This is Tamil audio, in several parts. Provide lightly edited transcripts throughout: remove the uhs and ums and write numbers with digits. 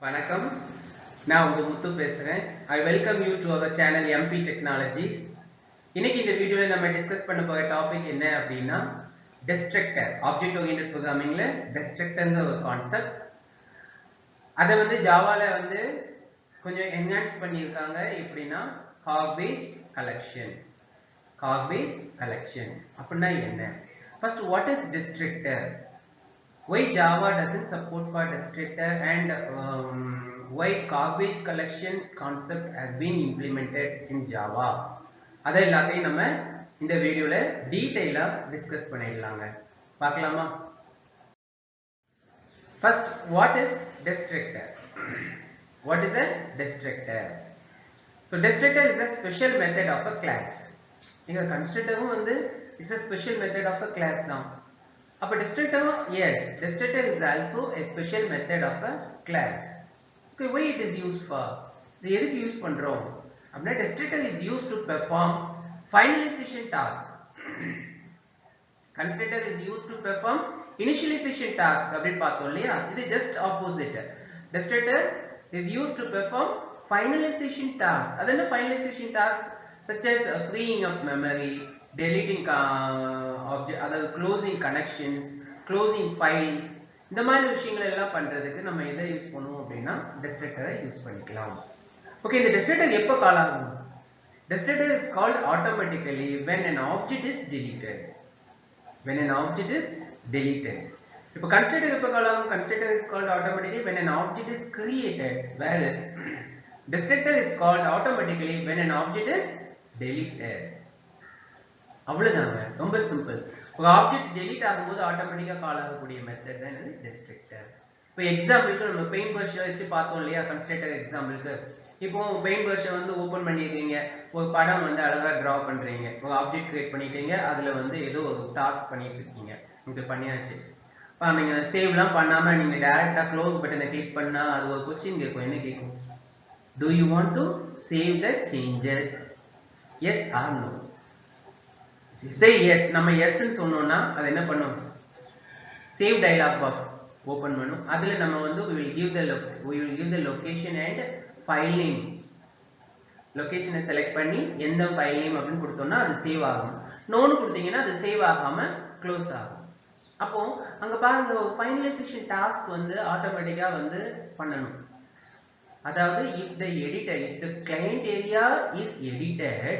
வணக்கம், நான் உங்க முத்து பேசுறேன். I welcome you to our channel MP Technologies. இன்னைக்கு இந்த வீடியோல நம்ம டிஸ்கஸ் பண்ண போற டாபிக் என்ன அப்படின்னா டிஸ்ட்ரக்டர். ஆப்ஜெக்ட் ஓரியன்டட் ப்ரோகிராமிங்ல டிஸ்ட்ரக்டர்ங்கிற ஒரு கான்செப்ட். அதை ஜாவால கொஞ்சம் என்ஹான்ஸ் பண்ணியிருக்காங்க. எப்படின்னா கார்பேஜ் கலெக்ஷன். கார்பேஜ் கலெக்ஷன் அப்படின்னா என்ன? First, what is destructor? Why Java doesn't support for descriptor and why garbage collection concept has been implemented in Java? அதை எல்லாத்தையும் நம்ம இந்த வீடியோல டீடைலா டிஸ்கஸ் பண்ணிடலாங்க. பார்க்கலாமா? First, what is destructor? What is a destructor? So destructor is a special method of a class. இங்க constructorவும் it's a special method of a class now. அப்ப destructor, yes, destructor is also a special method of a class. Okay, why it is used for? இது எதுக்கு யூஸ் பண்றோம் அப்படின்னா destructor is used to perform finalization task. Constructor is used to perform initialization task அப்படின்னு பார்த்தோம் இல்லையா? இது just opposite. Destructor is used to perform finalization task. அது என்ன finalization task? Such as freeing up memory, deleting object, அதாவது closing connections, closing files, இந்த மாதிரி விஷயங்கள் எல்லாம் பண்றதுக்கு நம்ம எதை யூஸ் பண்ணுவோம் அப்படின்னா destructor-ஐ யூஸ் பண்ணிக்கலாம். ஓகே, இந்த destructor எப்போ கால் ஆகும்? Destructor is called automatically when an object is deleted. When an object is deleted. இப்போ constructor எப்போ கால் ஆகும்? Constructor is called automatically when an object is created, whereas destructor is called automatically when an object is deleted. அவ்வளவுதாங்க, ரொம்ப சிம்பிள். ஒரு ஆப்ஜெக்ட் டெலீட் ஆகும்போது ஆட்டோமேட்டிக்கா கால் ஆகக்கூடிய மெத்தட் தான் இது டிஸ்ட்ரக்டர். இப்போ எக்ஸாம்பிளுக்கு நம்ம பெயிண்ட் பிரஷ் வச்சு பார்த்தோம் இல்லையா? கன்ஸ்ட்ரக்டர் எக்ஸாம்பிளுக்கு இப்போ பெயிண்ட் பிரஷை ஓபன் பண்ணிருக்கீங்க, ஒரு படம் அழகா டிரா பண்றீங்க, ஒரு ஆப்ஜெக்ட் கிரியேட் பண்ணிட்டீங்க, அதுல ஏதோ ஒரு டாஸ்க் பண்ணிட்டு இருக்கீங்க, இது பண்ணியாச்சு. நீங்க சேவ்லாம் பண்ணாம நீங்க டைரக்டா க்ளோஸ் பட்டனை கிளிக் பண்ணா அது ஒரு क्वेश्चन கேட்கும். என்ன கேட்கும்? Do you want to save the changes? Yes or no? Say yes. நம்ம yes ன்னு சொன்னோம்னா அது என்ன பண்ணும்? Save dialog box open பண்ணும். அதுல நம்ம we will give the location and file name. லொகேஷனை செலக்ட் பண்ணி எந்த ஃபைல் நேம் அப்படின்னு கொடுத்தோம்னா அது சேவ் ஆகும். நோன்னு கொடுத்தீங்கன்னா அது சேவ் ஆகாம க்ளோஸ் ஆகும். அப்போ அங்க பாருங்க, ஒரு ஃபைனலைசேஷன் டாஸ்க் ஆட்டோமேட்டிக்கா பண்ணணும். அதாவது if the client area is edited,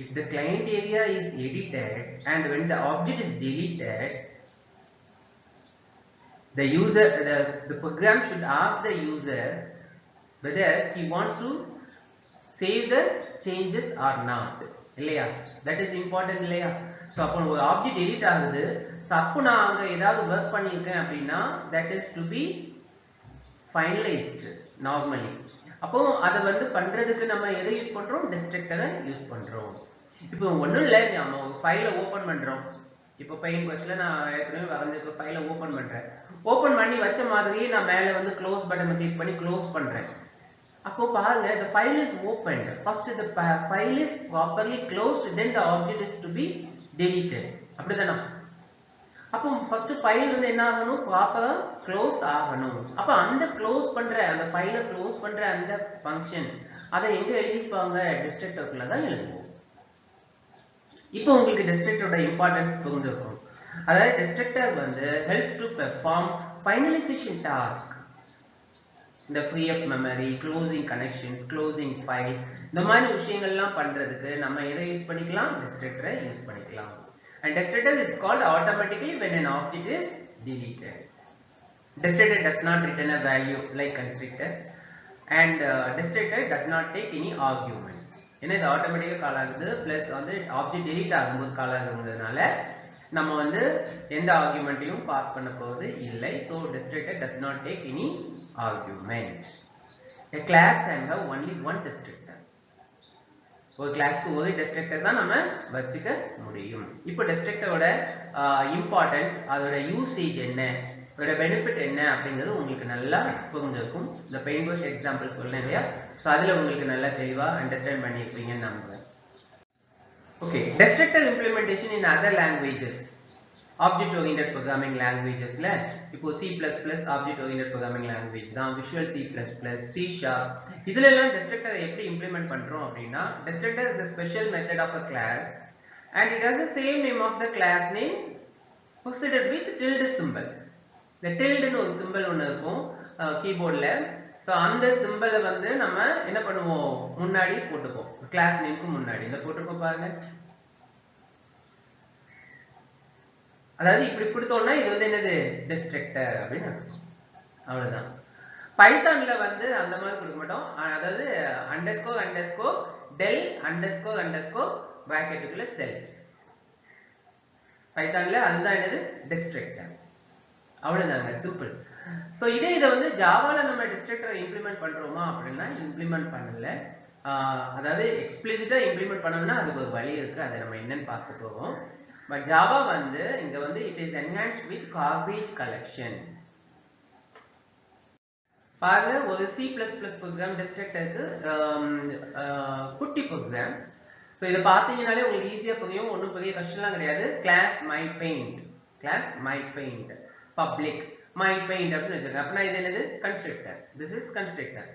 if the client area is edited and when the object is deleted, the program should ask the user whether he wants to save the changes or not. இல்லையா? That is important இல்லையா? So அப்போ ஒரு ஆப்ஜெக்ட் delete ஆகுது, so அப்போ நான் அங்க ஏதாவது வர்க் பண்ணியிருக்கேன் அப்படின்னா that is to be finalized normally. அப்போ அதை பண்றதுக்கு நம்ம எதை யூஸ் பண்றோம்? டிஸ்ட்ரக்டரை யூஸ் பண்றோம். இப்போ ஒண்ணும் இல்லை, நம்ம ஒரு ஃபைலை ஓபன் பண்றோம். இப்போ பெயிண்ட் பிரஷ்ல நான் ஏற்கனவே வரைஞ்சிருக்க ஃபைலை ஓபன் பண்றேன். ஓபன் பண்ணி வச்ச மாதிரியே நான் மேல க்ளோஸ் பட்டனை கிளிக் பண்ணி க்ளோஸ் பண்றேன். அப்போ பாருங்க, the file is opened. First the file is properly closed, then the object is to be deleted. அப்படிதானா? அப்போ ஃபர்ஸ்ட் ஃபைல் என்ன ஆகணும்? ப்ராப்பரா க்ளோஸ் ஆகணும். அப்ப அந்த க்ளோஸ் பண்ற அந்த ஃபைலை க்ளோஸ் பண்ற அந்த ஃபங்க்ஷன் அதை எங்க எழுதிப்பாங்க? டிஸ்ட்ரக்டர்க்குள்ள தான் எழுதுவோம். இப்போ உங்களுக்கு டிஸ்ட்ரக்டரோட இம்பார்ட்டன்ஸ் புரிஞ்சிருக்கும். அதாவது destructor helps to perform finalization task. இந்த free up memory, closing connections, closing files, இந்த மாதிரி விஷயங்கள்லாம் பண்றதுக்கு நம்ம எதை யூஸ் பண்ணிக்கலாம்? டிஸ்ட்ரக்டரை யூஸ் பண்ணிக்கலாம். And destructor is called automatically when an object is deleted. Destructor does not return a value like constructor, and destructor does not take any arguments. ஏன்னா இது ஆட்டோமேட்டிக்கா கால் ஆகுது, பிளஸ் ஆப்ஜெக்ட் டெலீட் ஆகும்போது கால் ஆகுறதுனால நம்ம எந்த ஆர்குமெண்ட்டையும் பாஸ் பண்ண போவது இல்லை. So destructor does not take any argument. A class can have only one destructor. ஒரு கிளாஸ்க்கு ஒரு டிஸ்ட்ரக்டர் தான் நம்ம வச்சுக்க முடியும். இப்போ டிஸ்ட்ரக்டரோட இம்பார்ட்டன்ஸ், அதோட யூசேஜ் என்ன, அதோட பெனிஃபிட் என்ன அப்படிங்கிறது உங்களுக்கு நல்லா புரிஞ்சிருக்கும். இந்த பெயிண்ட் பிரஷ் எக்ஸாம்பிள் சொன்னேன் இல்லையா? ஸோ அதில் உங்களுக்கு நல்லா தெளிவாக அண்டர்ஸ்டாண்ட் பண்ணியிருப்பீங்கன்னு நம்புறேன். Okay, destructor implementation in other languages, object oriented programming லாங்குவேஜஸ்ல இப்போ C++ object oriented programming language தான், விஷுவல் C++, C#, இதுல எல்லாம் டிஸ்ட்ரக்டர் எப்படி இம்ப்ளிமெண்ட் பண்றோம் அப்படின்னா, டிஸ்ட்ரக்டர் is a special method of a class and it has the same name of the class name preceded with tilde symbol. இந்த tilde ன்னு ஒரு symbol ஒன்னு இருக்கும் கீபோர்ட்ல. சோ அந்த சிம்பலை வந்து நம்ம என்ன பண்ணுவோம், முன்னாடி போட்டுப்போம், கிளாஸ் நேம்க்கு முன்னாடி இந்த போட்டுருக்கோம் பாருங்க. அதாவது இப்படி கொடுத்தோம்னா இது வந்து என்னது, டிஸ்ட்ரக்டர் அப்படின்னு அர்த்தம். அவ்வளவுதான். பைத்தான்ல வந்து அந்த மாதிரி கொடுக்க மாட்டோம். அதாவது __del__ பிராக்கெட்டுக்குள்ள செல்ஸ். பைத்தான்ல அதுதான் என்னது, டிஸ்ட்ரக்டர். அவ்வளவுதாங்க, சிம்பிள். சோ இதை வந்து ஜாவால நம்ம டிஸ்ட்ரக்டரை இம்ப்ளிமெண்ட் பண்றோமா அப்படின்னா இம்ப்ளிமெண்ட் பண்ணல. அதாவது எக்ஸ்பிளிசிட்டா இம்ப்ளிமெண்ட் பண்ணணும்னா அதுக்கு ஒரு வழி இருக்கு, அதை நம்ம என்னன்னு பார்க்க போறோம். பட் ஜாவா வந்து இங்க வந்து it is enhanced with garbage collection. பாருங்க, ஒரு C++ ப்ரோக்ராம் டிஸ்ட்ரக்டருக்கு குட்டி ப்ரோக்ராம். சோ இத பாத்தீங்கனாலே உங்களுக்கு ஈஸியா புரியும், ஒண்ணும் பெரிய கஷ்டம்லாம் கிடையாது. Class my paint public my paint அப்படின்னு வச்சிருக்கேன். அப்படின்னா இது என்னது, constructor. This is constructor.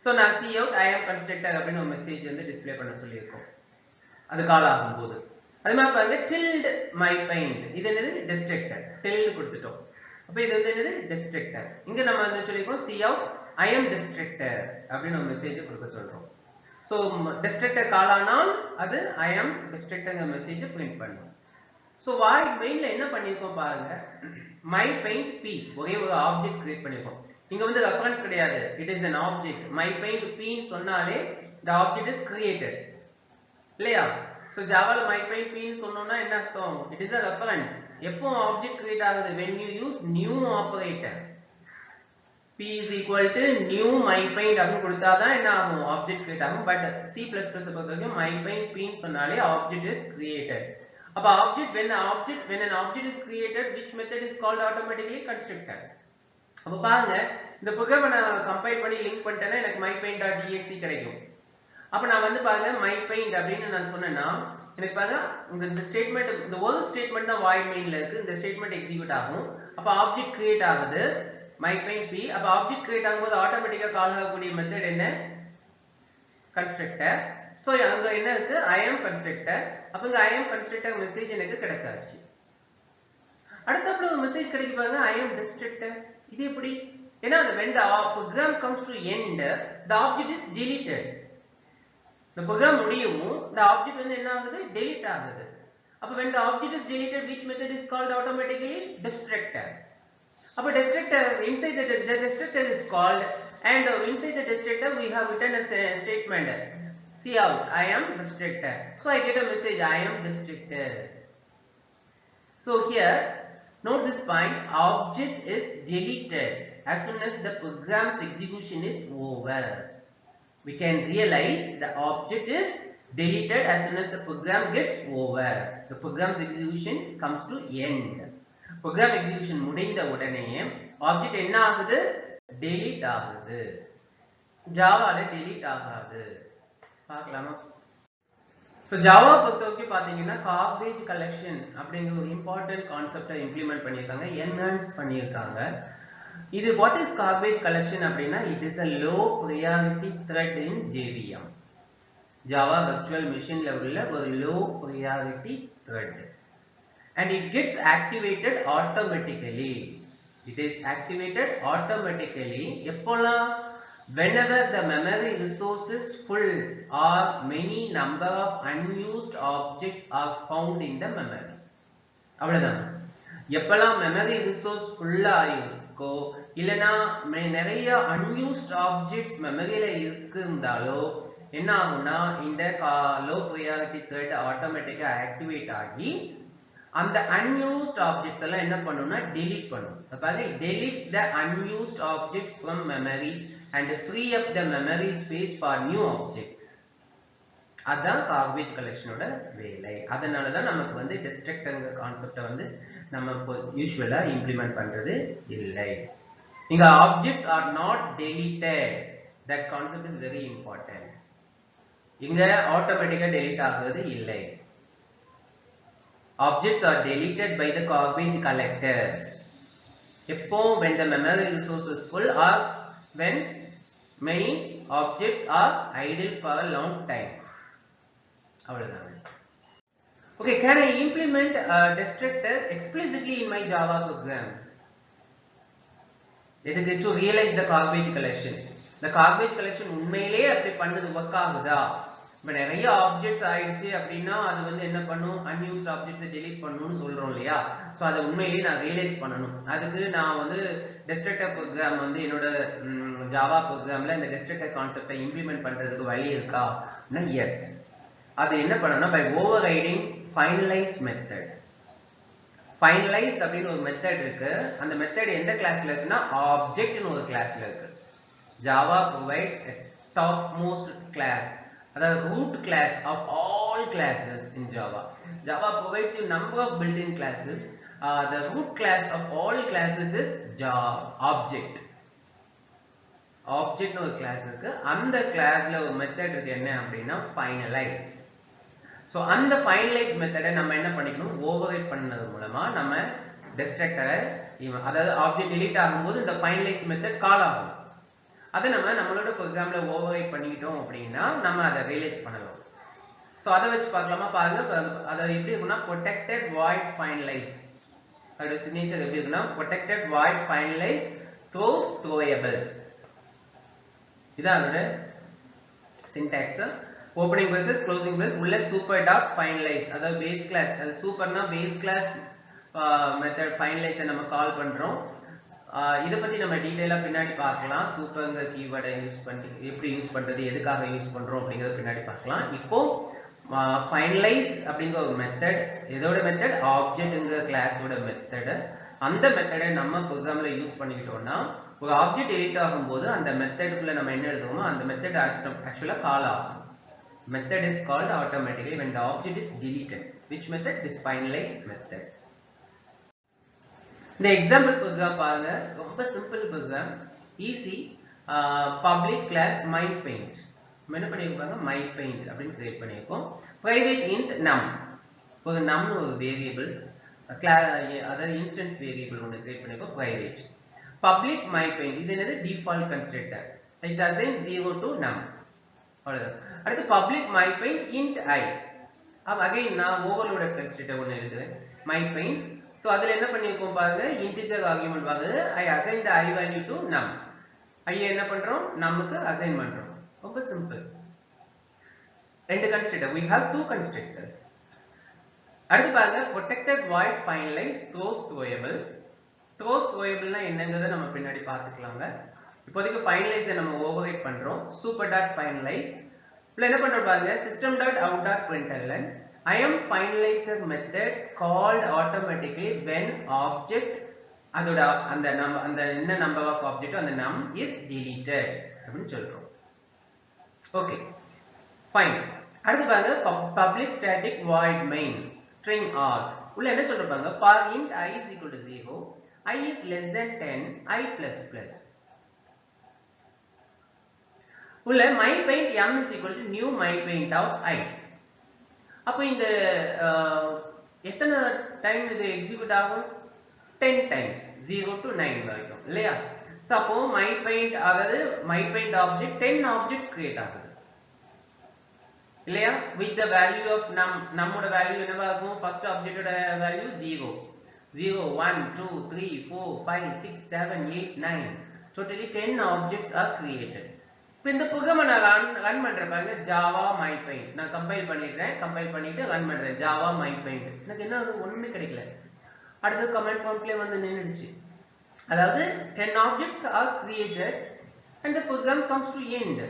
So நான் cout I am constructor அப்படின்னு ஒரு மெசேஜ் வந்து டிஸ்ப்ளே பண்ண சொல்லியிருக்கோம், அது கால் ஆகும்போது. அதே மாதிரி பாருங்க, tilde my paint, இது என்னது, டிஸ்ட்ரக்டர். tilde கொடுத்துட்டோம், அப்ப இது வந்து என்னது, டிஸ்ட்ரக்டர். இங்க நம்ம வந்து சொல்லிருக்கோம் cout I am distractor அப்படின்னு ஒரு மெசேஜ் கொடுக்க சொல்றோம். சோ டிஸ்ட்ரக்டர் கால் ஆனால் அது I am distractorங்க மெசேஜ் பிரிண்ட் பண்ணும். சோ void mainல என்ன பண்ணிருக்கோம் பாருங்க, my paint p ஒரே ஒரு ஆப்ஜெக்ட் கிரியேட் பண்ணிருக்கோம். இங்க வந்து ரெஃபரன்ஸ் கிடையாது, it is an object. my paint p ன்னு சொன்னாலே the object is created இல்லையா? சோ ஜாவால my paint p ன்னு சொன்னோம்னா என்ன அர்த்தம், it is a reference. எப்போ ஆப்ஜெக்ட் கிரியேட் ஆகுது, when you use new operator. p is equal to new my paint அப்படின்னு கொடுத்தாதான் என்ன ஆகும், ஆப்ஜெக்ட் கிரியேட் ஆகும். பட் C++ பொறுத்தவரைக்கும் my paint p ன்னு சொன்னாலே ஆப்ஜெக்ட் is created. அப்ப object when an object is created, which method is called automatically, constructor. அப்ப பாருங்க, இந்த ப்ரோக்ராமை நான் கம்பைல் பண்ணி லிங்க் பண்ணிட்டேன்னா எனக்கு mypaint.exe கிடைக்கும். அப்ப நான் வந்து பாருங்க my paint அப்படின்னு நான் சொன்னேன்னா எனக்கு பாருங்க இந்த ஸ்டேட்மெண்ட், இந்த ஒரு ஸ்டேட்மெண்ட் தான் void mainல இருக்கு, இந்த ஸ்டேட்மெண்ட் எக்ஸிக்யூட் ஆகும். அப்ப ஆப்ஜெக்ட் கிரியேட் ஆகுது my paint p. அப்ப ஆப்ஜெக்ட் கிரியேட் ஆகும்போது ஆட்டோமேட்டிக்கா கால் ஆகக்கூடிய மெத்தட் என்ன, கன்ஸ்ட்ரக்டர். சோ அங்க என்ன இருக்கு, I am constructor. அப்ப இங்க I am constructor மெசேஜ் எனக்கு கிடைச்சாச்சு. அடுத்தப்பல ஒரு மெசேஜ் கிடைக்கு பாருங்க, I am distractor. இது எப்படி, ஏன்னா when the program comes to end, the object is deleted. the program முடியவும் the object வந்து என்ன ஆகுது, delete ஆகுது. அப்ப when the object is deleted, which method is called automatically, distractor. அப்ப distractor, inside the distractor is called, and inside the distractor we have written a statement, cout I am distractor. So I get a message, I am distractor. So here note this point, object is deleted as soon as the program's execution is over. We can realize the object is deleted as soon as the program gets over. The program's execution comes to end. Program execution முடிந்த உடனே object என்ன ஆகுது, delete ஆகுது. ஜாவால delete ஆகாது. பார்க்கலாமா? So ஜாவா பொறுத்தவரைக்கும் பாத்தீங்கன்னா கார்பேஜ் கலெக்ஷன் அப்படிங்கிற ஒரு இம்பார்ட்டன்ட் கான்செப்டை இம்ப்ளிமெண்ட் பண்ணியிருக்காங்க, என்ஹான்ஸ் பண்ணியிருக்காங்க. இது what is garbage collection அப்படின்னா, it is a low priority thread in JVM. Java virtual machine levelல ஒரு low priority thread, and it gets activated automatically. It is activated automatically எப்போலாம், whenever the memory resource is full or many number of unused objects are found in the memory. அவ்வளவுதான். எப்போலாம் மெமரி ரிசோர்ஸ் ஃபுல்லா இருக்கோ இல்லனா நிறைய unused objects மெமரியில இருந்தாலோ என்ன ஆகும்னா, இந்த low priority thread ஆட்டோமேட்டிக்கா ஆக்டிவேட் ஆகி அந்த unused objects எல்லாம் என்ன பண்ணும்னா delete பண்ணும். அதாவது it deletes the unused objects from memory and free up the memory space for new objects. அதான் garbage collectionோட வேலை. அதனால தான் நமக்கு வந்து டிஸ்ட்ரக்டர்ங்கிற கான்செப்டை வந்து நம்ம யூசுவலா இம்ப்ளிமெண்ட் பண்றது இல்லை. இங்க objects are not deleted. That concept is very important. இங்க ஆட்டோமேட்டிக்கா delete ஆகுறது இல்லை. Objects are deleted by the garbage collector. எப்போ when the memory resource is full or when many objects are idle for a long time. அவ்வளவுதான். Okay, can I implement a destructor explicitly in my Java program? எதுக்கு? To realize the garbage collection. The garbage collection உண்மையிலே அப்படி பண்ணது ஒர்க் ஆகுதா? இப்ப நிறைய ஆப்ஜெக்ட்ஸ் ஆயிடுச்சு அப்படின்னா அது வந்து என்ன பண்ணும்? unused objects delete பண்ணணும்னு சொல்றோம் இல்லையா? சோ அதை உண்மையிலேயே நான் ரியலைஸ் பண்ணணும். அதுக்கு நான் வந்து டெஸ்ட்ரக்டர் ப்ரோக்ராம் வந்து என்னோட ஜாவா ப்ரோக்ராம்ல இந்த டெஸ்ட்ரக்டர் கான்செப்டை இம்ப்ளிமெண்ட் பண்றதுக்கு வழி இருக்கா? எஸ். அது என்ன பண்ணணும்? By overriding finalize method. finalize அப்படினு ஒரு மெத்தட் இருக்கு. அந்த மெத்தட் எந்த கிளாஸ்ல இருக்குன்னா object னு ஒரு கிளாஸ்ல இருக்கு. Java provides a topmost class, அதாவது root class of all classes in Java. Java provides a number of built-in classes. The root class of all classes is object. object னு ஒரு கிளாஸ் இருக்கு. அந்த கிளாஸ்ல ஒரு மெத்தட் இருக்கு. என்ன அப்படின்னா finalize. So அந்த finalize மெத்தடை நம்ம என்ன பண்ணிக்கணும்? ஓவர்ரைட் பண்ணது மூலமா நம்ம டெஸ்ட்ரக்டரை அதாவது ஆப்ஜெக்ட் delete ஆகும்போது இந்த finalize மெத்தட் கால் ஆகும். அதை நம்ம நம்மளோட ப்ரோக்ராம்ல ஓவர்ரைட் பண்ணிட்டோம் அப்படின்னா நம்ம அதை ரியலைஸ் பண்ணலாம். சோ அதை வச்சு பார்க்கலாமா? பாருங்க. அது எப்படி இருக்குன்னா protected void finalize. அதோட சிக்னேச்சர் எப்படி இருக்குன்னா protected void finalize throws throwable. இதான் அதோட syntax. opening braces closing brace உள்ள super dot finalize, அதாவது base class, அது சூப்பர்னா base class மெத்தட் finalize நம்ம கால் பண்றோம். இத பத்தி நம்ம டீடைலா பின்னாடி பார்க்கலாம். சூப்பர்ங்கிற கீவேர்டை யூஸ் பண்ணி எப்படி யூஸ் பண்றது, எதுக்காக யூஸ் பண்றோம் அப்படிங்கறத பின்னாடி பார்க்கலாம். இப்போ finalize அப்படிங்கிற ஒரு மெத்தட், எதோட மெத்தட்? ஆப்ஜெக்ட்ங்கிற கிளாஸோட மெத்தட். அந்த மெத்தடை நம்ம ப்ரோக்ராம்ல யூஸ் பண்ணிக்கிட்டோம்னா ஒரு ஆப்ஜெக்ட் delete ஆகும்போது அந்த மெத்தடுக்குள்ள நம்ம என்ன எழுதுவோமோ அந்த மெத்தட் ஆக்சுவலா கால் ஆகும். Method is called automatically when the object is deleted. Which method? This finalize method. இந்த எக்ஸாம்பிள் ப்ரோக்ராம் பாருங்க. ரொம்ப simple program, easy. Public class my paint. என்ன பண்ணிருப்பாங்க? my paint அப்படின்னு கிரியேட் பண்ணிருக்கோம். private int num. ஒரு num ஒரு வேரியபிள், அதாவது இன்ஸ்டன்ஸ் வேரியபிள் ஒன்று கிரியேட் பண்ணிருக்கோம், private. public my paint இது என்னது? Default constructor. it assigns 0 to num. அவ்வளவுதான். அடுத்து public my paint int I. Again நான் ஓவர்லோடட் கன்ஸ்ட்ரக்டர் ஒன்று எழுதுறேன், my paint. சோ அதுல என்ன பண்ணிருக்கோம் பாருங்க, இன்டிஜர் ஆர்குமென்ட் வாங்குது. I assign the I value to num. I என்ன பண்றோம்? numக்கு அசைன் பண்றோம். ரொம்ப சிம்பிள். ரெண்டு constructor, we have two constructors. அடுத்து பாருங்க protected void finalize throws throwable. throws throwable னா என்னங்கறத நம்ம பின்னாடி பார்த்துக்கலாங்க. இப்போதைக்கு finalize நம்ம ஓவர்ரைட் பண்றோம். super.finalize இப்ப என்ன பண்றோம் பாருங்க, system.out.println I am finalizer method called automatically when object அதோட அந்த என்ன number of object அந்த num is deleted அப்படினு சொல்றோம். Okay fine. அடுத்து பாருங்க public static void main string args உள்ள என்ன சொல்றோம் பாருங்க, for int I is equal to 0, I is less than 10, I plus plus. உள்ள my paint m is equal to new my paint of I. அப்போ இந்த எத்தனை டைம் இது எக்ஸிக்யூட் ஆகும்? 10 times 0 to 9 வரைக்கும் இல்லையா? சோ அப்போ my paint அதாவது my paint object 10 objects create ஆகுது இல்லையா? with the value of num, நம்மோட வேல்யூ என்னவா இருக்கும்? ஃபர்ஸ்ட் ஆப்ஜெக்ட்டோட value 0 0 1 2 3 4 5 6 7 8 9 totally 10 objects are created. இப்போ இந்த ப்ரோக்ராமை நான் ரன் பண்றேன் பாருங்க, ஜாவா மை பெயிண்ட். நான் கம்பைல் பண்ணிடுறேன், கம்பைல் பண்ணிட்டு ரன் பண்றேன் ஜாவா மை பெயிண்ட். எனக்கு என்ன ஆகுது? ஒண்ணுமே கிடைக்கல. அடுத்து கமெண்ட் ப்ராம்ப்ட்லயே வந்து நின்னுடுச்சு. அதாவது 10 objects are created and the program comes to end.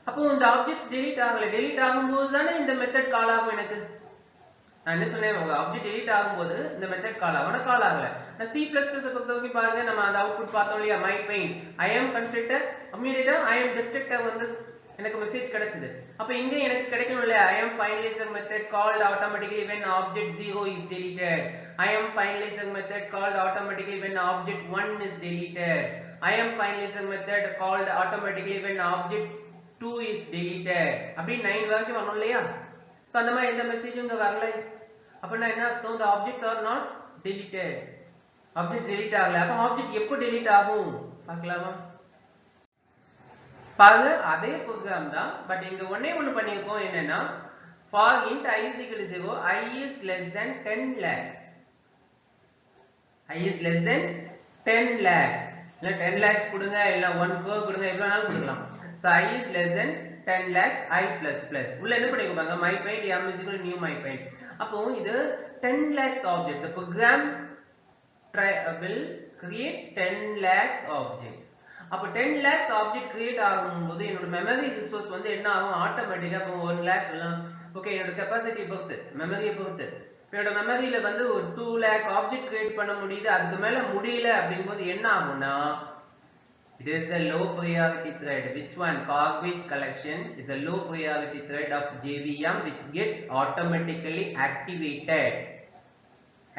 அப்போ இந்த ஆப்ஜெக்ட்ஸ் delete ஆகல. delete ஆகும்போது தானே இந்த மெத்தட் கால் ஆகும் எனக்கு. நான் என்ன சொன்னேன், ஒரு ஆப்ஜெக்ட் delete ஆகும்போது இந்த மெத்தட் கால் ஆகும். கால் ஆகல. நான் C++ பொறுத்தவரைக்கும் பாருங்க, நம்ம அந்த அவுட்புட் பார்த்தோம் இல்லையா, my paint I am constructor immediately I am destructor வந்து எனக்கு மெசேஜ் கிடைச்சது. அப்ப இங்க எனக்கு கிடைக்கணும் இல்லையா, I am finalizer method called automatically when object 0 is deleted. I am finalizer method called automatically when object 1 is deleted. I am finalizer method called automatically when object 2 is deleted. அப்படி 9 வரைக்கும் வரணும் இல்லையா? சோ அந்த மாதிரி எந்த மெசேஜும் இங்க வரல. அப்ப நான் என்ன அர்த்தம்? the objects are not deleted. Object delete ஆகல. அப்ப ஆப்ஜெக்ட் எப்போ delete ஆகும் பார்க்கலாமா? பாருங்க அதே ப்ரோக்ராம் தான், பட் இங்க ஒண்ணே ஒண்ணு பண்ணிருக்கோம். என்னன்னா for int I is equal to 0, I is less than 10 lakhs. I is less than 10 lakhs. இல்ல 10 lakhs கொடுங்க, இல்ல 1 crore கொடுங்க, எவ்வளவுனாலும் கொடுக்கலாம். So I is less than 10 lakhs I plus plus. உள்ள என்ன பண்ணிருப்பாங்க? my paint m is equal to new my paint. அப்போ இது 10 lakhs object. The program will create 10 lakhs objects. அப்ப 10 lakhs object create ஆகும்போது என்னோட memory resource வந்து என்ன ஆகும்? ஆட்டோமேட்டிக்கா இப்போ 1 lakh எல்லாம் ஓகே, என்னோட கெபாசிட்டி பொறுத்து, மெமரியை பொறுத்து என்னோட மெமரியில வந்து ஒரு 2 lakh ஆப்ஜெக்ட் கிரியேட் பண்ண முடியுது, அதுக்கு மேல முடியல அப்படிங்கும்போது என்ன ஆகும்னா it is the low priority thread. Which one? Garbage collection is a low priority thread of JVM which gets automatically activated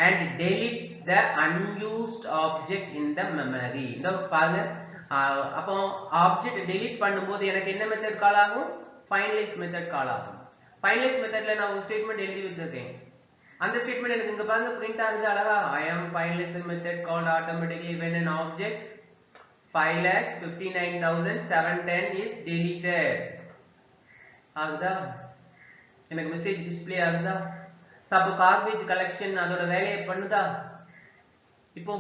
and deletes the unused object in the memory. இந்த பாருங்க, அப்போ ஆப்ஜெக்ட் delete பண்ணும்போது எனக்கு என்ன மெத்தட் கால் ஆகும்? finalize மெத்தட் கால் ஆகும். finalize மெத்தட்ல நான் ஒரு ஸ்டேட்மென்ட் எழுதி வச்சிருக்கேன். அந்த ஸ்டேட்மென்ட் எனக்கு இங்க பாருங்க பிரிண்ட் ஆகுது அழகா. I am finalize method called automatically when an object 5,59,710 is deleted. ஆகுதா? எனக்கு மெசேஜ் டிஸ்ப்ளே ஆகுதா? சப்போ garbage collection அதோட வேலையை பண்ணுதா? இப்போ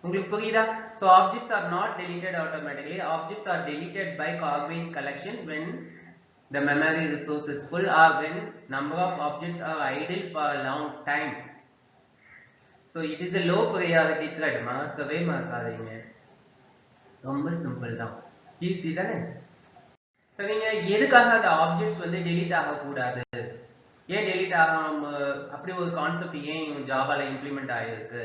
உங்களுக்கு புரியுதா? So objects are not deleted automatically. Objects are deleted by garbage collection when the memory resource is full or when number of objects are idle for a long time. So it is a low priority thread. மார்க்கவே மார்க்காதீங்க, ரொம்ப சிம்பிள் தான், ஈஸி தானே. சரிங்க, எதுக்காக அந்த ஆப்ஜெக்ட்ஸ் வந்து delete ஆகக்கூடாது, ஏன் delete ஆகாம அப்படி ஒரு கான்செப்ட் ஏன் ஜாவால இம்ப்ளிமெண்ட் ஆயிருக்கு?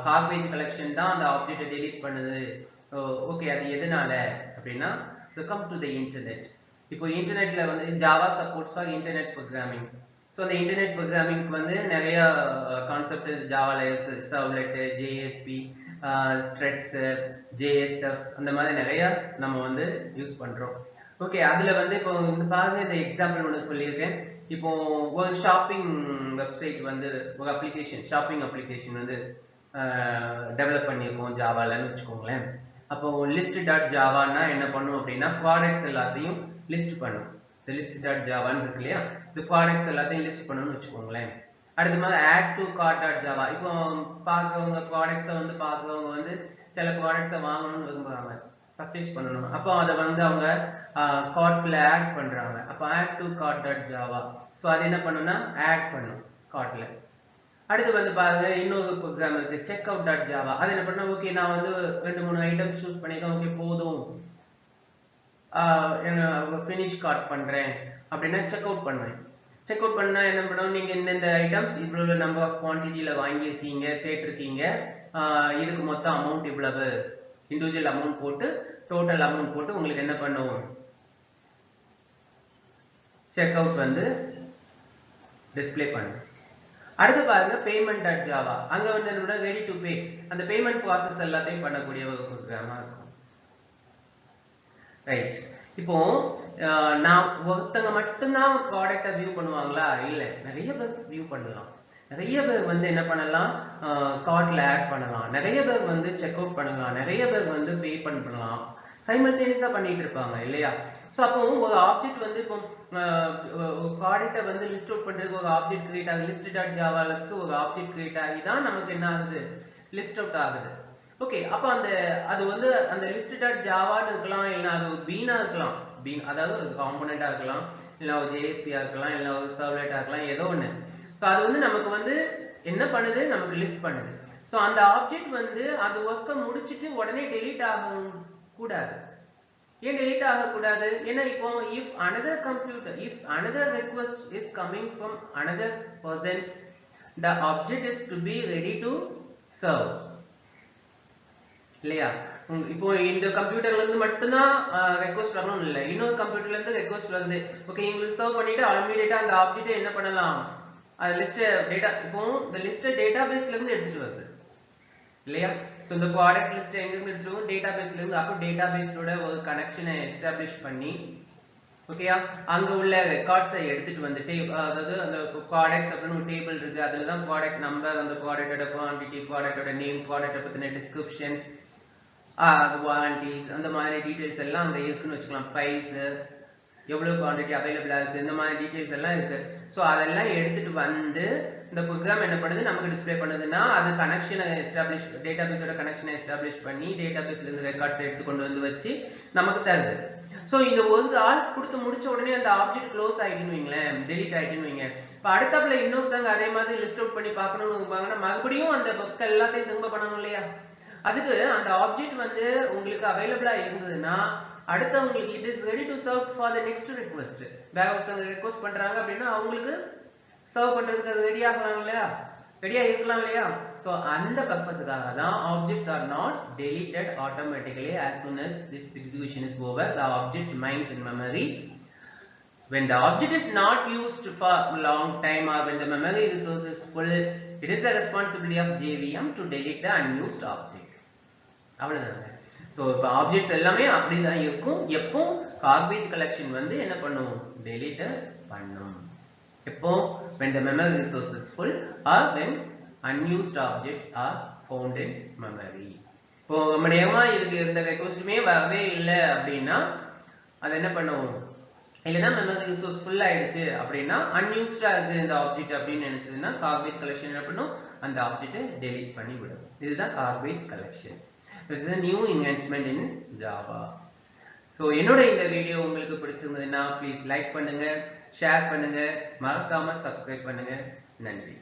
garbage collection தான் அந்த ஆப்ஜெக்ட்டை delete பண்ணுது. ஓகே, அது எதனால அப்படின்னா so come to the internet. இப்போ இன்டர்நெட்ல வந்து Java supports for internet programming. So அந்த இன்டர்நெட் ப்ரோக்ராமிங்க்கு வந்து நிறைய கான்செப்ட் ஜாவால இருக்கு. சர்வ்லெட், ஜேஎஸ்பி, ஸ்ட்ரெட்ஸ், ஜேஎஸ்எஃப், அந்த மாதிரி நிறைய நம்ம வந்து யூஸ் பண்றோம். ஓகே, அதுல வந்து இப்போ பாருங்க, இந்த எக்ஸாம்பிள் ஒன்று சொல்லியிருக்கேன். இப்போ ஒரு ஷாப்பிங் வெப்சைட் வந்து ஒரு அப்ளிகேஷன், ஷாப்பிங் அப்ளிகேஷன் வந்து டெவலப் பண்ணியிருக்கோம் ஜாவாலன்னு வச்சுக்கோங்களேன். அப்போ லிஸ்ட் டாட் ஜாவான்னா என்ன பண்ணும் அப்படின்னா ப்ராடக்ட்ஸ் எல்லாத்தையும் லிஸ்ட் பண்ணும். இந்த லிஸ்ட் டாட் ஜாவான்னு இருக்கு இல்லையா, இந்த ப்ராடக்ட்ஸ் எல்லாத்தையும் லிஸ்ட் பண்ணணும்னு வச்சுக்கோங்களேன். அடுத்த மாதிரி add to cart dot Java. இப்போ பார்க்குறவங்க ப்ராடக்ட்ஸை வந்து பார்க்குறவங்க வந்து சில ப்ராடக்ட்ஸை வாங்கணும்னு விரும்புறாங்க, பர்ச்சேஸ் பண்ணணும். அப்போ அதை வந்து அவங்க கார்ட்ல ஆட் பண்றாங்க. அப்போ add to cart dot Java. So அது என்ன பண்ணுன்னா ஆட் பண்ணும் கார்ட்ல. அடுத்து வந்து பாருங்க, இன்னொரு ப்ரோக்ராம் இருக்கு செக் அவுட் டாட் ஜாவா. அது என்ன பண்ணா, ஓகே நான் வந்து 2-3 ஐட்டம்ஸ் சூஸ் பண்ணிருக்கேன், ஓகே போதும் ஃபினிஷ் கார்ட் பண்றேன் அப்படின்னா செக் அவுட் பண்ணுவேன். செக் அவுட் பண்ணா என்ன பண்ணுவோம், நீங்க இந்த ஐட்டம்ஸ் இவ்வளவு நம்பர் ஆஃப் குவான்டிட்டியில வாங்கியிருக்கீங்க, கேட்டிருக்கீங்க, இதுக்கு மொத்தம் அமௌண்ட் இவ்வளவு, இண்டிவிஜுவல் அமௌண்ட் போட்டு டோட்டல் அமௌண்ட் போட்டு உங்களுக்கு என்ன பண்ணுவோம், செக் அவுட் வந்து டிஸ்பிளே பண்ணும். அடுத்து பாருங்க பேமெண்ட் டாட் ஜாவா. அங்க வந்து என்ன ரெடி டு பே, அந்த பேமெண்ட் ப்ராசஸ் எல்லாத்தையும் பண்ணக்கூடிய ஒரு ப்ரோக்ராமா இருக்கும். ரைட், இப்போ நான் ஒருத்தங்க மட்டும்தான் ப்ராடக்டை வியூ பண்ணுவாங்களா? இல்ல, நிறைய பேர் வியூ பண்ணலாம். நிறைய பேர் வந்து என்ன பண்ணலாம், கார்ட்ல ஆட் பண்ணலாம். நிறைய பேர் வந்து செக் அவுட் பண்ணலாம். நிறைய பேர் வந்து பே பண்ணலாம். சைமல்டேனியஸா பண்ணிட்டு இருப்பாங்க இல்லையா? ஸோ அப்போ ஒரு ஆப்ஜெக்ட் வந்து இப்போ ப்ராடக்டை வந்து லிஸ்ட் அவுட் பண்றதுக்கு ஒரு ஆப்ஜெக்ட் கிரியேட் ஆகுது. லிஸ்ட் டாட் ஜாவாலுக்கு ஒரு ஆப்ஜெக்ட் கிரியேட் ஆகி தான் நமக்கு என்ன ஆகுது, லிஸ்ட் அவுட் ஆகுது. ஓகே, அப்ப அது வந்து அந்த லிஸ்ட் டாட் ஜாவான்னு இருக்கலாம், இல்லைன்னா அது ஒரு பீனா இருக்கலாம். பீன் அதாவது ஒரு காம்போனண்டா இருக்கலாம், இல்லை ஒரு ஜேஎஸ்பியா இருக்கலாம், இல்லை ஒரு சர்வ்லெட்டா இருக்கலாம், ஏதோ ஒன்று. ஸோ அது வந்து நமக்கு வந்து என்ன பண்ணுது, நமக்கு லிஸ்ட் பண்ணுது. ஸோ அந்த ஆப்ஜெக்ட் வந்து அது ஒர்க்கை முடிச்சுட்டு உடனே டெலீட் ஆகும் கூடாது. ஏன் டெலீட் ஆகக்கூடாது? ஏன்னா இப்போ if another computer, if another request is coming from another person, the object is to be ready to serve இல்லையா? இப்போ இந்த கம்ப்யூட்டர்ல இருந்து மட்டும்தான் ரெக்வெஸ்ட் வரணும் இல்லை, இன்னொரு கம்ப்யூட்டர்ல இருந்து ரெக்வெஸ்ட் வருது. ஓகே, இங்களுக்கு சர்வ் பண்ணிட்டு இமிடியேட்டா அந்த ஆப்ஜெக்ட் என்ன பண்ணலாம், அது லிஸ்ட் டேட்டா, இப்போ இந்த லிஸ்ட் டேட்டாபேஸ்ல இருந்து எடுத்துட்டு வருது இல்லையா? சோ இந்த ப்ராடக்ட் லிஸ்ட் எங்க இருந்து எடுத்துட்டு டேட்டாபேஸ்ல இருந்து. அப்போ டேட்டாபேஸோட ஒரு கனெக்ஷனை எஸ்டாப்லிஷ் பண்ணி ஓகேயா? அங்க உள்ள ரெக்கார்ட்ஸை எடுத்துட்டு வந்துட்டு அதாவது அந்த ப்ராடக்ட்ஸ் அப்படின்னு ஒரு டேபிள் இருக்கு. அதுல தான் ப்ராடக்ட் நம்பர், அந்த ப்ராடக்ட்டோட குவான்டிட்டி, ப்ராடக்ட்டோட நேம், ப்ராடக்ட்டை பத்தின டிஸ்கிரிப்ஷன், அது வாரண்டிஸ், அந்த மாதிரி டீடைல்ஸ் எல்லாம் அங்க இருக்குன்னு வச்சுக்கலாம். பிரைஸ், எவ்வளவு குவான்டிட்டி அவைலபிளா இருக்கு, இந்த மாதிரி டீடைல்ஸ் எல்லாம் இருக்கு. ஸோ அதெல்லாம் எடுத்துட்டு வந்து இந்த ப்ரோக்ராம் என்ன பண்ணுது, நமக்கு டிஸ்பிளே பண்ணுதுன்னா அது கனெக்ஷனை எஸ்டாப்ளிஷ், டேட்டாபேஸோட கனெக்ஷனை எஸ்டாப்ளிஷ் பண்ணி டேட்டாபேஸ்ல இருந்து ரெக்கார்ட்ஸ் எடுத்து கொண்டு வந்து வச்சு நமக்கு தருது. ஸோ இந்த ஒரு ஆள் கொடுத்து முடிச்ச உடனே அந்த ஆப்ஜெக்ட் க்ளோஸ் ஆயிடுன்னு வைங்களேன், டெலிட் ஆயிடுன்னு வைங்க. இப்போ அடுத்தாப்புல இன்னொருத்தவங்க அதே மாதிரி லிஸ்ட் அவுட் பண்ணி பார்க்கணும்னு மறுபடியும் அந்த புக் எல்லாத்தையும் திரும்ப பண்ணணும் இல்லையா? அதுக்கு அந்த ஆப்ஜெக்ட் வந்து உங்களுக்கு அவைலபிளா இருந்ததுன்னா அடுத்தவங்களுக்கு it is ready to serve for the next request. வேற ஒருத்தவங்க ரெக்வெஸ்ட் பண்றாங்க அப்படின்னா அவங்களுக்கு சர்வ் பண்றதுக்கு அது ரெடி ஆகலாம் இல்லையா, ரெடியா இருக்கலாம் இல்லையா? ஸோ அந்த பர்பஸுக்காக தான் objects R not deleted automatically as soon as its execution is over. The object remains in memory. When the object is not used for a long time or when the memory resource is full, it is the responsibility of JVM to delete the unused object. அவ்வளவுதாங்க. ஸோ இப்போ ஆப்ஜெக்ட்ஸ் எல்லாமே அப்படிதான் இருக்கும். எப்போ கார்பேஜ் கலெக்ஷன் வந்து என்ன பண்ணும், டெலிட் பண்ணும். எப்போ when the memory resource is full or when unused objects are found in memory. இப்போ ரொம்ப நேரமா இதுக்கு எந்த ரெக்வெஸ்ட்டுமே வரவே இல்லை அப்படின்னா அது என்ன பண்ணும், இல்லைன்னா மெமரி ரிசோர்ஸ் ஃபுல் ஆயிடுச்சு அப்படின்னா அன்யூஸ்டா இருக்கு இந்த ஆப்ஜெக்ட் அப்படின்னு நினைச்சதுன்னா கார்பேஜ் கலெக்ஷன் என்ன பண்ணும், அந்த ஆப்ஜெக்டை டெலிட் பண்ணி விடும். இதுதான் garbage collection. This is a new enhancement in Java. So என்னோட இந்த வீடியோ உங்களுக்கு பிடிச்சிருந்ததுன்னா ப்ளீஸ் லைக் பண்ணுங்க, ஷேர் பண்ணுங்க, மறக்காம சப்ஸ்கிரைப் பண்ணுங்க. நன்றி.